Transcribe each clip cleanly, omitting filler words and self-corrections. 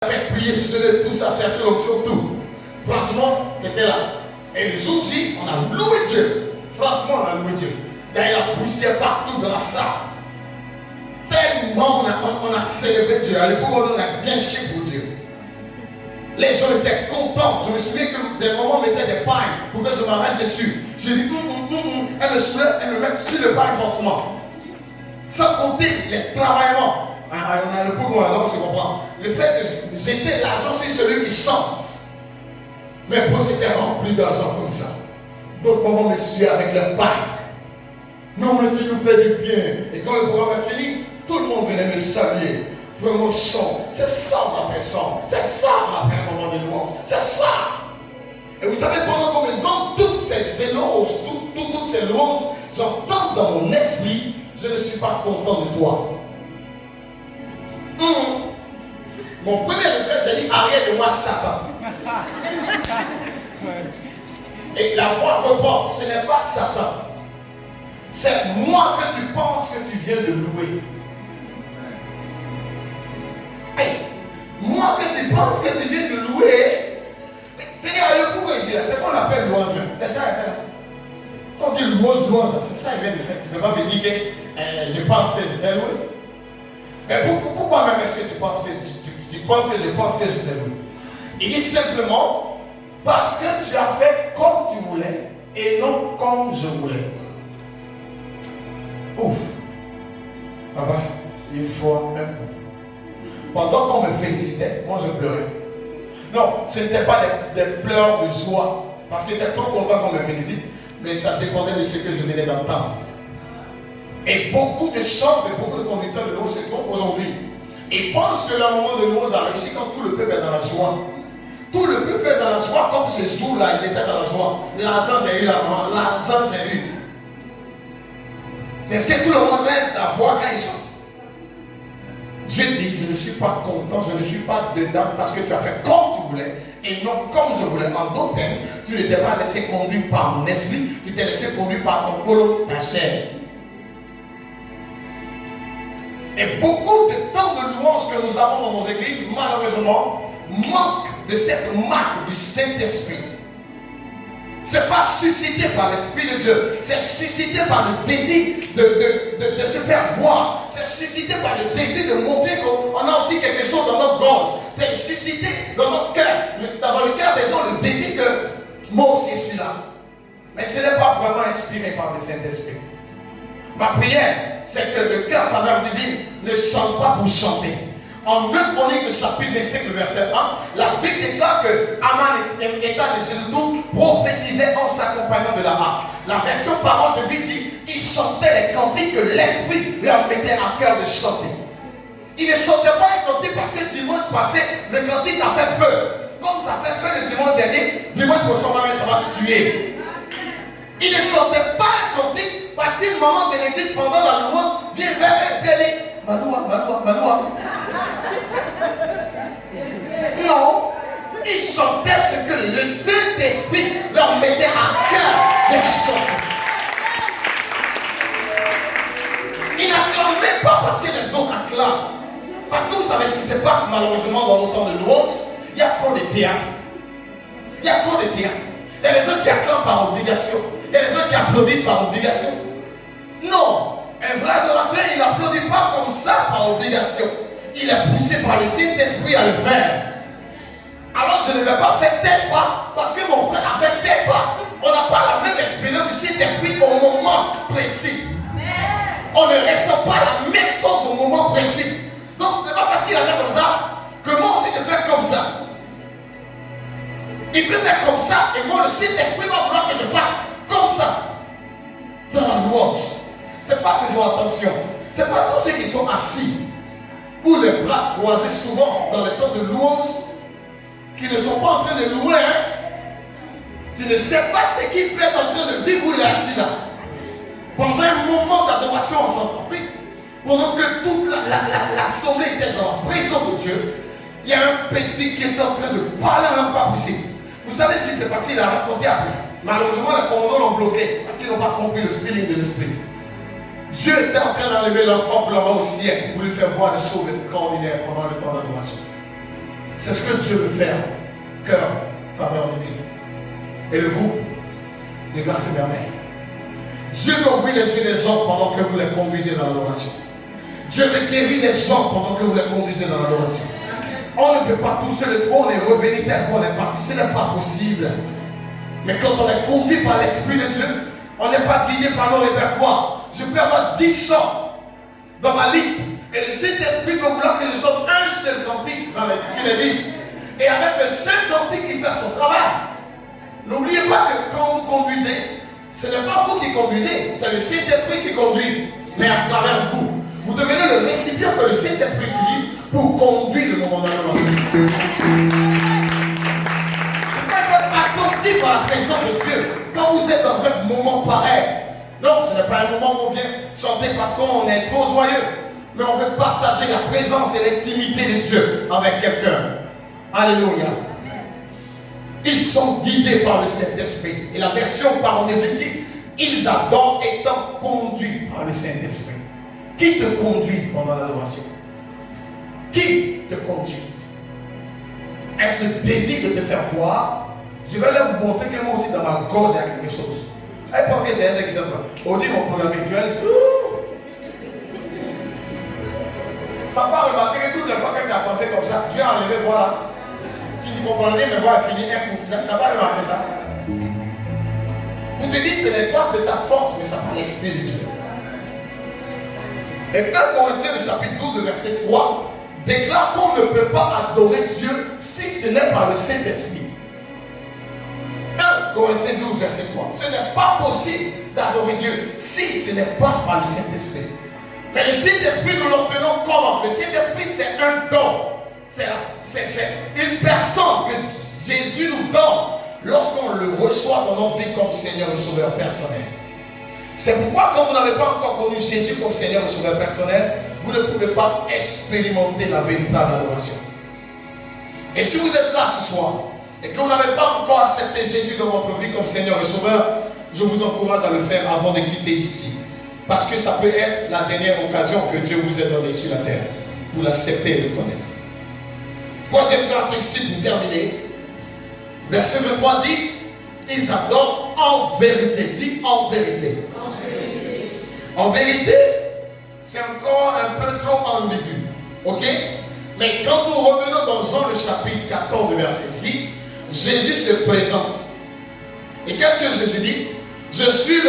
fait prier sur tout ça, chercher l'onction, tout. Franchement, c'était là. Et le jour-ci, on a loué Dieu. Franchement, on a loué Dieu. Il y a eu la poussière partout dans la salle. Tellement on a célébré Dieu. À l'époque, on a gâché pour Dieu. Les gens étaient contents. Je me souviens que des moments, on mettait des pailles pour que je m'arrête dessus. Je dis, elle me soulève, elle me met sur le paille forcément. Sans compter les travaillements. On a le pouvoir, alors on se comprend. Le fait que j'étais l'argent, c'est celui qui chante. Mes poches étaient remplies d'argent comme ça. D'autres moments me suivaient avec leur paille. Non, mais tu nous fais du bien. Et quand le programme est fini, tout le monde venait me saluer. Vraiment chant. C'est ça on appelle chant. C'est ça on appelle un moment de louange. C'est ça. Et vous savez pendant combien de temps toutes ces éloges, toutes ces louanges, j'entends dans mon esprit, je ne suis pas content de toi. Mon premier réflexe, j'ai dit, arrête de moi, Satan. Et la voix reprend, ce n'est pas Satan. C'est moi que tu penses que tu viens de louer. Hey, moi que tu penses que tu viens de louer. Mais Seigneur, pourquoi ici là? C'est qu'on appelle louange même. C'est ça, quand tu louange, c'est ça il vient de faire. Tu ne peux pas me dire que je pense que je t'ai loué. Mais pourquoi même est-ce que tu penses que tu penses que je pense que je t'ai loué? Il dit simplement parce que tu as fait comme tu voulais et non comme je voulais. Ouf. Papa, une fois, un coup. Pendant qu'on me félicitait, moi je pleurais. Non, ce n'était pas des pleurs de joie, parce que j'étais trop content qu'on me félicite, mais ça dépendait de ce que je venais d'entendre. Et beaucoup de chants et beaucoup de conducteurs de louange se trompent aujourd'hui. Ils pensent que leur moment de louange a réussi quand tout le peuple est dans la joie. Tout le peuple est dans la joie, comme ce jour-là, ils étaient dans la joie. L'argent, j'ai eu l'argent, l'argent, j'ai eu. C'est ce que tout le monde lève la voix quand ils chantent. Dieu dit, je ne suis pas content, je ne suis pas dedans parce que tu as fait comme tu voulais et non comme je voulais. En d'autres termes, tu ne t'es pas laissé conduire par mon esprit, tu t'es laissé conduire par ton polo, ta chair. Et beaucoup de temps de louange que nous avons dans nos églises, malheureusement, manquent de cette marque du Saint-Esprit. Ce n'est pas suscité par l'Esprit de Dieu, c'est suscité par le désir de se faire voir. C'est suscité par le désir de montrer qu'on a aussi quelque chose dans notre gorge. C'est suscité dans notre cœur, dans le cœur des gens, le désir que moi aussi je suis là. Mais ce n'est pas vraiment inspiré par le Saint-Esprit. Ma prière, c'est que le cœur faveur divine ne chante pas pour chanter. En 2 Chroniques, le chapitre 25, le verset 1, la Bible déclare que Aman étant de Gédoudou prophétisait en s'accompagnant de la harpe. La version parole de vie dit ils chantaient les cantiques que l'Esprit leur mettait à cœur de chanter. Ils ne chantaient pas les cantiques parce que dimanche passé, le cantique a fait feu. Comme ça fait feu le dimanche dernier, dimanche prochain, ça va te tuer. Ils ne chantaient pas les cantiques parce qu'une maman de l'église pendant la louange vient vers elle et dit Maloua, Maloua, Maloua. Non, ils chantaient ce que le Saint-Esprit leur mettait à cœur de chanter. Ils n'acclamaient pas parce que les autres acclament. Parce que vous savez ce qui se passe malheureusement dans nos temps de louange, il y a trop de théâtre. Il y a trop de théâtre. Il y a des gens qui acclament par obligation. Il y a des gens qui applaudissent par obligation. Non. Un vrai adorateur, il n'applaudit pas comme ça par obligation. Il est poussé par le Saint-Esprit à le faire. Alors je ne vais pas faire tel pas parce que mon frère a fait tel pas. On n'a pas la même expérience du Saint-Esprit au moment précis. On ne ressent pas la même chose au moment précis. Donc ce n'est pas parce qu'il a fait comme ça que moi aussi je fais comme ça. Il peut faire comme ça et moi le Saint-Esprit va vouloir que je fasse comme ça. Dans la louange. Ce n'est pas faisons attention. Ce n'est pas tous ceux qui sont assis ou les bras croisés souvent dans les temps de louange qui ne sont pas en train de louer. Tu ne sais pas ce qu'il peut être en train de vivre où il est assis là. Pendant un moment d'adoration en Centrafrique, pendant que toute l'assemblée était dans la présence de Dieu, il y a un petit qui est en train de parler en langue pas possible. Vous savez ce qui s'est passé? Il a raconté après. Malheureusement, les commandos l'ont bloqué parce qu'ils n'ont pas compris le feeling de l'esprit. Dieu était en train d'enlever l'enfant pour l'envoyer au ciel, pour lui faire voir des choses extraordinaires pendant le temps d'adoration. C'est ce que Dieu veut faire. Cœur, faveur divine. Et le groupe de grâce et merveille. Dieu veut ouvrir les yeux des hommes pendant que vous les conduisez dans l'adoration. Dieu veut guérir les hommes pendant que vous les conduisez dans l'adoration. On ne peut pas toucher le trône et revenir tel qu'on est parti. Ce n'est pas possible. Mais quand on est conduit par l'Esprit de Dieu, on n'est pas guidé par nos répertoires. Je peux avoir 10 chants dans ma liste. Et le Saint-Esprit peut vouloir que je chante un seul cantique sur les listes. Et avec le seul cantique, il fait son travail. N'oubliez pas que quand vous conduisez, ce n'est pas vous qui conduisez, c'est le Saint-Esprit qui conduit. Mais à travers vous, vous devenez le récipient que le Saint-Esprit utilise pour conduire le moment d'adoration. C'est pas être attentif à la présence de Dieu. Quand vous êtes dans un moment pareil, non, ce n'est pas un moment où on vient chanter parce qu'on est trop joyeux. Mais on veut partager la présence et l'intimité de Dieu avec quelqu'un. Alléluia. Ils sont guidés par le Saint-Esprit. Et la version par NIV dit, ils adorent étant conduits par le Saint-Esprit. Qui te conduit pendant l'adoration? Qui te conduit? Est-ce le désir de te faire voir? Je vais leur montrer que moi aussi dans ma gorge il y a quelque chose. Elle pense que c'est elle qui s'en va. On dit mon programme actuel. Papa a remarqué que toutes les fois que tu as pensé comme ça, Dieu a enlevé, voilà. Si tu comprenais, mais voilà, fini un coup. Tu n'as pas remarqué ça? Pour te dire, ce n'est pas de ta force, mais ça par l'Esprit de Dieu. Et 1 Corinthiens, le chapitre 12, le verset 3, déclare qu'on ne peut pas adorer Dieu si ce n'est par le Saint-Esprit. 1 Corinthiens 12, verset 3. Ce n'est pas possible d'adorer Dieu si ce n'est pas par le Saint-Esprit. Mais le Saint-Esprit, nous l'obtenons comment? Le Saint-Esprit, c'est un don. C'est une personne que Jésus nous donne lorsqu'on le reçoit dans notre vie comme Seigneur et Sauveur personnel. C'est pourquoi quand vous n'avez pas encore connu Jésus comme Seigneur et Sauveur personnel, vous ne pouvez pas expérimenter la véritable adoration. Et si vous êtes là ce soir et que vous n'avez pas encore accepté Jésus dans votre vie comme Seigneur et Sauveur, je vous encourage à le faire avant de quitter ici. Parce que ça peut être la dernière occasion que Dieu vous ait donnée sur la terre pour l'accepter et le connaître. Troisième caractéristique pour terminer. Verset 23 dit, ils adorent en vérité. Dit en vérité. En vérité. En vérité, c'est encore un peu trop ambigu. Ok? Mais quand nous revenons dans Jean le chapitre 14, verset 6, Jésus se présente. Et qu'est-ce que Jésus dit? Je suis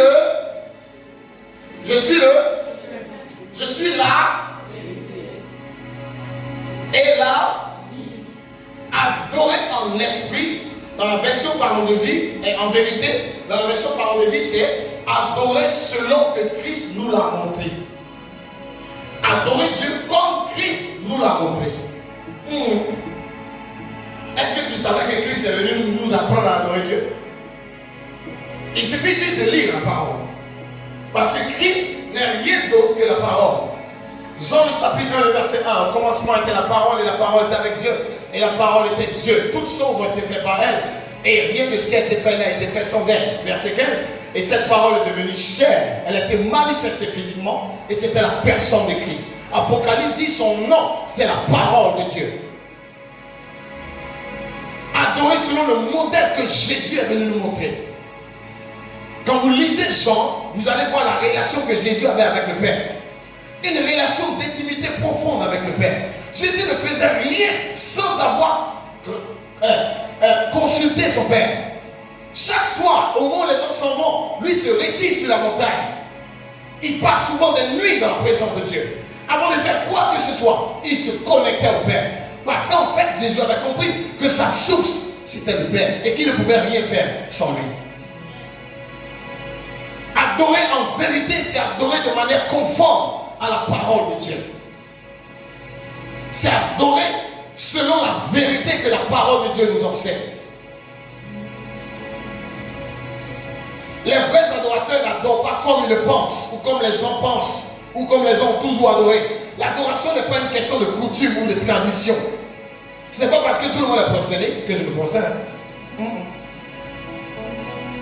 là et là, adoré en esprit, dans la version parole de vie, et en vérité, dans la version parole de vie, c'est adorer selon que Christ nous l'a montré. Adorer Dieu comme Christ nous l'a montré. Est-ce que tu savais que Christ est venu nous apprendre à adorer Dieu? Il suffit juste de lire la parole. Parce que Christ n'est rien d'autre que la parole. Jean le chapitre 1, le verset 1. Au commencement était la parole et la parole était avec Dieu. Et la parole était Dieu. Toutes choses ont été faites par elle. Et rien de ce qui a été fait n'a été fait sans elle. Verset 15. Et cette parole est devenue chair. Elle a été manifestée physiquement. Et c'était la personne de Christ. Apocalypse dit son nom. C'est la parole de Dieu. Adorer selon le modèle que Jésus est venu nous montrer. Quand vous lisez Jean, vous allez voir la relation que Jésus avait avec le Père. Une relation d'intimité profonde avec le Père. Jésus ne faisait rien sans avoir consulté son Père. Chaque soir, au moment où les gens s'en vont, lui se retire sur la montagne. Il passe souvent des nuits dans la présence de Dieu. Avant de faire quoi que ce soit, il se connectait au Père. Parce qu'en fait, Jésus avait compris que sa source, c'était le Père. Et qu'il ne pouvait rien faire sans lui. Adorer en vérité, c'est adorer de manière conforme à la parole de Dieu. C'est adorer selon la vérité que la parole de Dieu nous enseigne. Les vrais adorateurs n'adorent pas comme ils le pensent, ou comme les gens pensent, ou comme les gens ont toujours adoré. L'adoration n'est pas une question de coutume ou de tradition. Ce n'est pas parce que tout le monde est procédé que je me procède.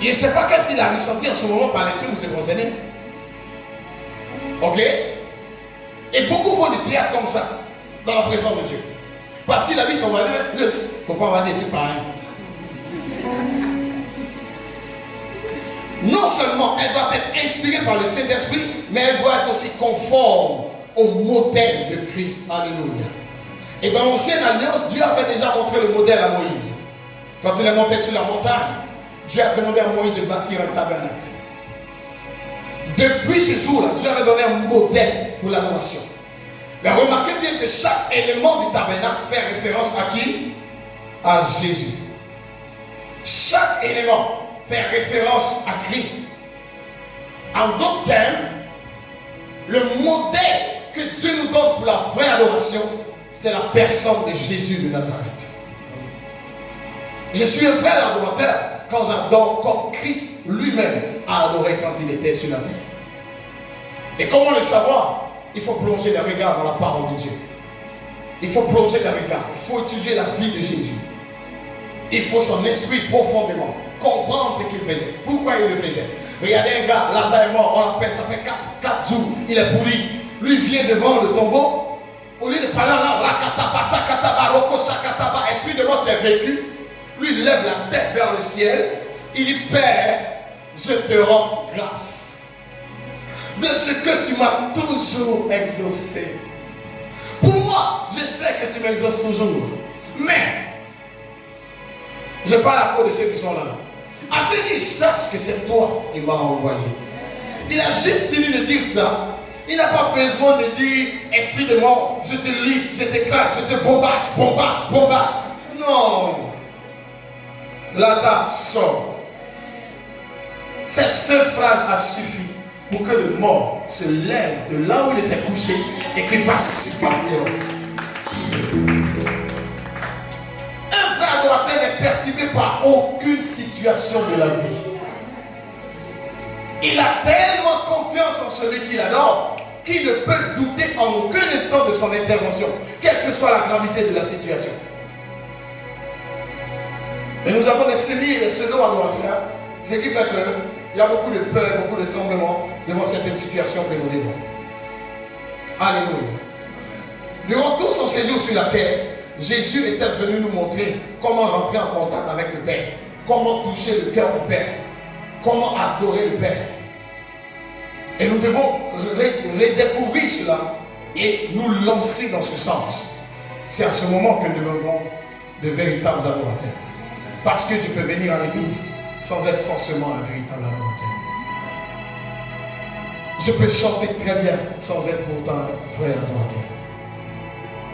Je ne sais pas qu'est-ce qu'il a ressenti en ce moment par l'esprit où il s'est procédé. Ok? Et beaucoup font du théâtre comme ça, dans la présence de Dieu. Parce qu'il a vu son voisin, il ne faut pas avoir des yeux pareils. Non seulement elle doit être inspirée par le Saint-Esprit, mais elle doit être aussi conforme au modèle de Christ. Alléluia. Et dans l'ancienne alliance, Dieu avait déjà montré le modèle à Moïse. Quand il est monté sur la montagne, Dieu a demandé à Moïse de bâtir un tabernacle. Depuis ce jour-là, Dieu avait donné un modèle pour l'adoration. Mais remarquez bien que chaque élément du tabernacle fait référence à qui? À Jésus. Chaque élément fait référence à Christ. En d'autres termes, le modèle que Dieu nous donne pour la vraie adoration, c'est la personne de Jésus de Nazareth. Je suis un vrai adorateur quand j'adore comme Christ lui-même a adoré quand il était sur la terre. Et comment le savoir? Il faut plonger le regard dans la parole de Dieu. Il faut plonger le regard. Il faut étudier la vie de Jésus. Il faut son esprit profondément comprendre ce qu'il faisait. Pourquoi il le faisait? Regardez un gars, Lazare est mort, on l'appelle, ça fait 4 jours, il est pourri. Lui vient devant le tombeau. Au lieu de parler là, rakataba, sakataba, roko, sakataba, esprit de mort, tu es vécu. Lui, il lève la tête vers le ciel. Il dit, Père, je te rends grâce de ce que tu m'as toujours exaucé. Pour moi, je sais que tu m'exauces toujours. Mais, je parle à cause de ceux qui sont là. Afin qu'ils sachent que c'est toi qui m'as envoyé. Il a juste fini de dire ça. Il n'a pas besoin de dire, esprit de mort, je te lis, je t'écrase, je te bombarde, bombarde, bombarde. Non. Lazare sort. Cette seule phrase a suffi pour que le mort se lève de là où il était couché et qu'il fasse dehors. Un vrai adorateur n'est perturbé par aucune situation de la vie. Il a tellement confiance en celui qu'il adore qu'il ne peut douter en aucun instant de son intervention, quelle que soit la gravité de la situation. Mais nous avons des séries et des pseudo-adorateurs, ce qui fait qu'il y a beaucoup de peur, beaucoup de tremblements devant certaines situations que nous vivons. Alléluia. Durant tout son séjour sur la terre, Jésus était venu nous montrer comment rentrer en contact avec le Père, comment toucher le cœur du Père, comment adorer le Père. Et nous devons redécouvrir cela et nous lancer dans ce sens. C'est à ce moment que nous devenons de véritables adorateurs. Parce que je peux venir à l'église sans être forcément un véritable adorateur. Je peux chanter très bien sans être pourtant un vrai adorateur.